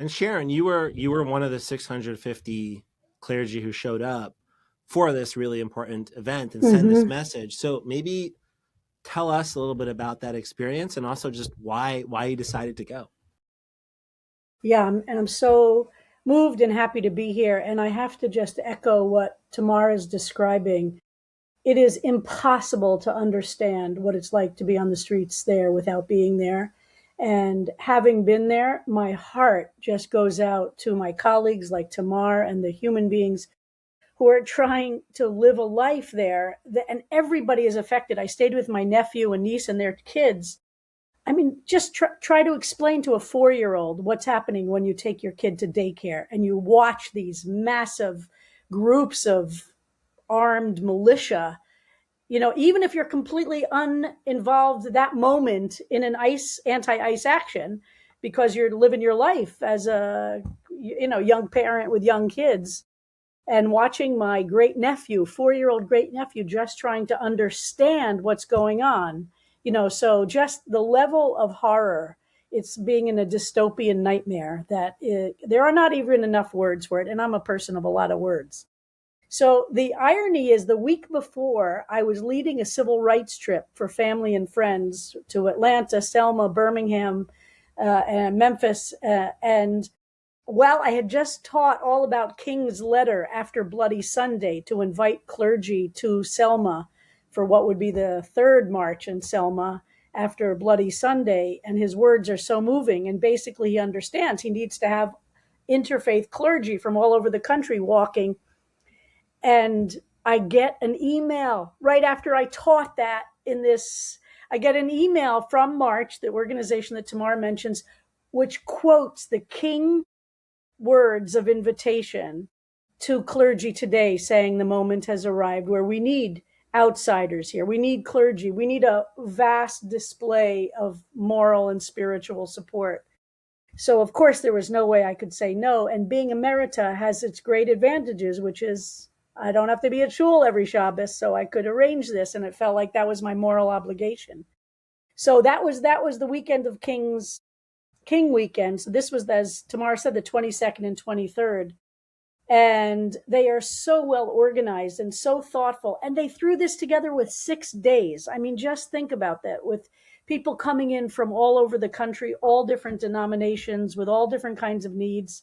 And Sharon, you were one of the 650 clergy who showed up for this really important event and sent this message. So maybe tell us a little bit about that experience and also just why you decided to go. Yeah, and I'm so moved and happy to be here. And I have to just echo what Tamara is describing. It is impossible to understand what it's like to be on the streets there without being there. And having been there, my heart just goes out to my colleagues like Tamar and the human beings who are trying to live a life there. And everybody is affected. I stayed with my nephew and niece and their kids. I mean, just try to explain to a 4-year-old what's happening when you take your kid to daycare and you watch these massive groups of armed militia. Even if you're completely uninvolved that moment in an anti-ICE action, because you're living your life as a young parent with young kids, and watching my great nephew, 4-year-old great nephew, just trying to understand what's going on. So just the level of horror, it's being in a dystopian nightmare there are not even enough words for it. And I'm a person of a lot of words. So the irony is the week before, I was leading a civil rights trip for family and friends to Atlanta, Selma, Birmingham, and Memphis. And while I had just taught all about King's letter after Bloody Sunday to invite clergy to Selma for what would be the third march in Selma after Bloody Sunday, and his words are so moving, and basically he understands he needs to have interfaith clergy from all over the country walking. And I get an email right after I taught that I get an email from March, the organization that Tamar mentions, which quotes the King words of invitation to clergy today, saying the moment has arrived where we need outsiders here. We need clergy. We need a vast display of moral and spiritual support. So, of course, there was no way I could say no. And being Emerita has its great advantages, which is I don't have to be at shul every Shabbos, so I could arrange this. And it felt like that was my moral obligation. So that was the weekend of King weekend. So this was, as Tamar said, the 22nd and 23rd. And they are so well organized and so thoughtful. And they threw this together with 6 days. I mean, just think about that, with people coming in from all over the country, all different denominations, with all different kinds of needs,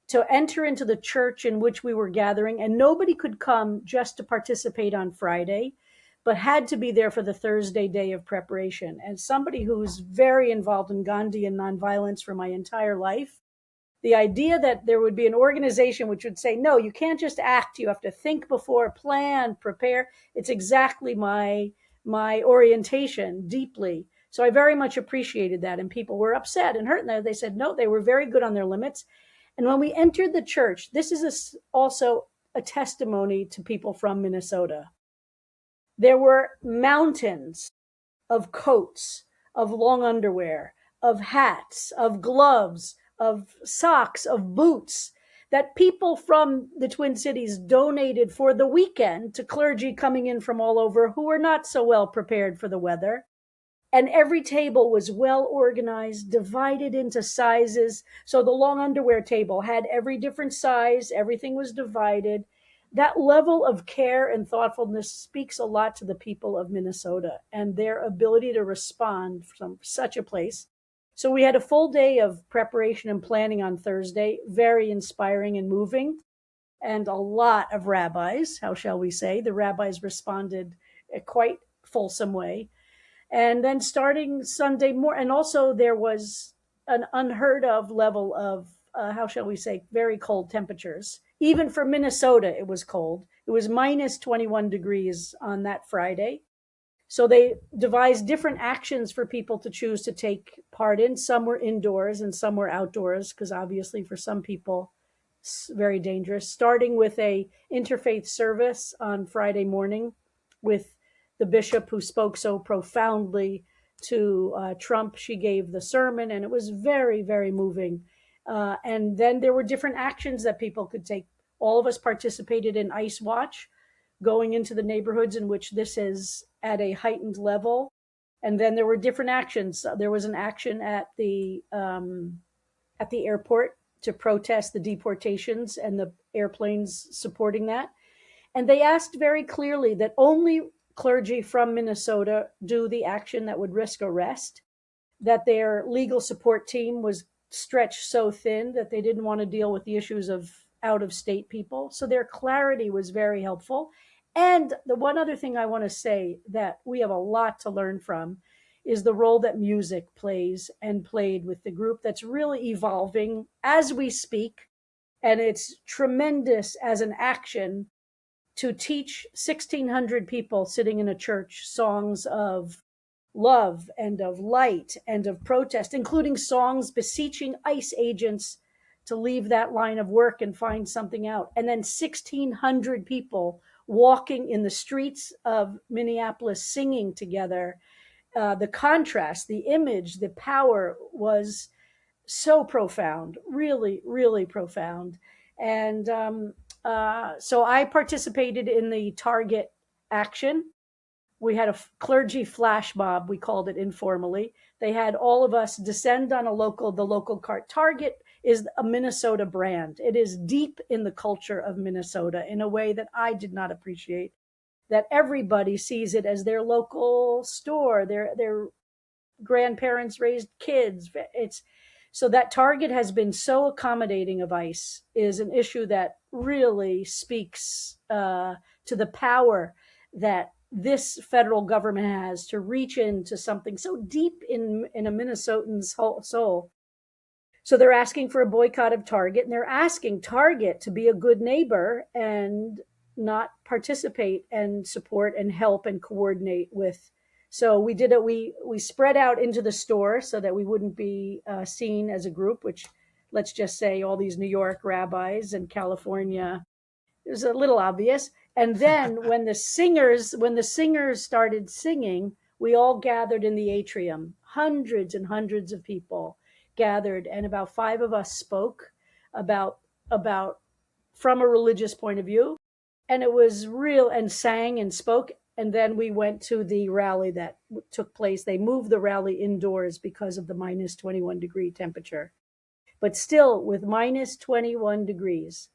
to enter into the church in which we were gathering. And nobody could come just to participate on Friday, but had to be there for the Thursday day of preparation. And somebody who's very involved in Gandhi and nonviolence for my entire life, the idea that there would be an organization which would say, no, you can't just act, you have to think before, plan, prepare. It's exactly my orientation deeply. So I very much appreciated that. And people were upset and hurt. And they said, no, they were very good on their limits. And when we entered the church, this is also a testimony to people from Minnesota. There were mountains of coats, of long underwear, of hats, of gloves, of socks, of boots that people from the Twin Cities donated for the weekend to clergy coming in from all over who were not so well prepared for the weather. And every table was well organized, divided into sizes. So the long underwear table had every different size. Everything was divided. That level of care and thoughtfulness speaks a lot to the people of Minnesota and their ability to respond from such a place. So we had a full day of preparation and planning on Thursday, very inspiring and moving, and a lot of rabbis, how shall we say. The rabbis responded a quite fulsome way. And then starting Sunday morning, and also there was an unheard of level of, how shall we say, very cold temperatures. Even for Minnesota, it was cold. It was minus 21 degrees on that Friday. So they devised different actions for people to choose to take part in. Some were indoors and some were outdoors, because obviously for some people, it's very dangerous. Starting with a interfaith service on Friday morning with the bishop who spoke so profoundly to Trump. She gave the sermon, and it was very, very moving. And then there were different actions that people could take. All of us participated in Ice Watch, going into the neighborhoods in which this is at a heightened level. And then there were different actions. There was an action at the airport to protest the deportations and the airplanes supporting that. And they asked very clearly that only clergy from Minnesota do the action that would risk arrest, that their legal support team was stretched so thin that they didn't want to deal with the issues of out of state people. So their clarity was very helpful. And the one other thing I want to say that we have a lot to learn from is the role that music plays and played with the group that's really evolving as we speak. And it's tremendous as an action to teach 1,600 people sitting in a church songs of love and of light and of protest, including songs beseeching ICE agents to leave that line of work and find something out. And then 1,600 people walking in the streets of Minneapolis singing together. The contrast, the image, the power was so profound, really, really profound. And so I participated in the Target action. We had a clergy flash mob, we called it informally. They had all of us descend on the local cart. Target is a Minnesota brand. It is deep in the culture of Minnesota in a way that I did not appreciate, that everybody sees it as their local store, their grandparents raised kids. It's so that Target has been so accommodating of ICE is an issue that really speaks to the power that this federal government has to reach into something so deep in a Minnesotan's soul. So they're asking for a boycott of Target, and they're asking Target to be a good neighbor and not participate and support and help and coordinate with. So we did it. We spread out into the store so that we wouldn't be seen as a group, which, let's just say, all these New York rabbis and California, it was a little obvious. And then when the singers started singing, we all gathered in the atrium. Hundreds and hundreds of people gathered, and about 5 of us spoke about from a religious point of view, and it was real, and sang and spoke. And then we went to the rally that took place. They moved the rally indoors because of the minus 21 degree temperature. But still, with minus 21 degrees,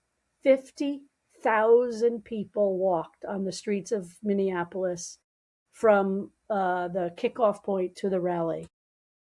50,000 people walked on the streets of Minneapolis from the kickoff point to the rally.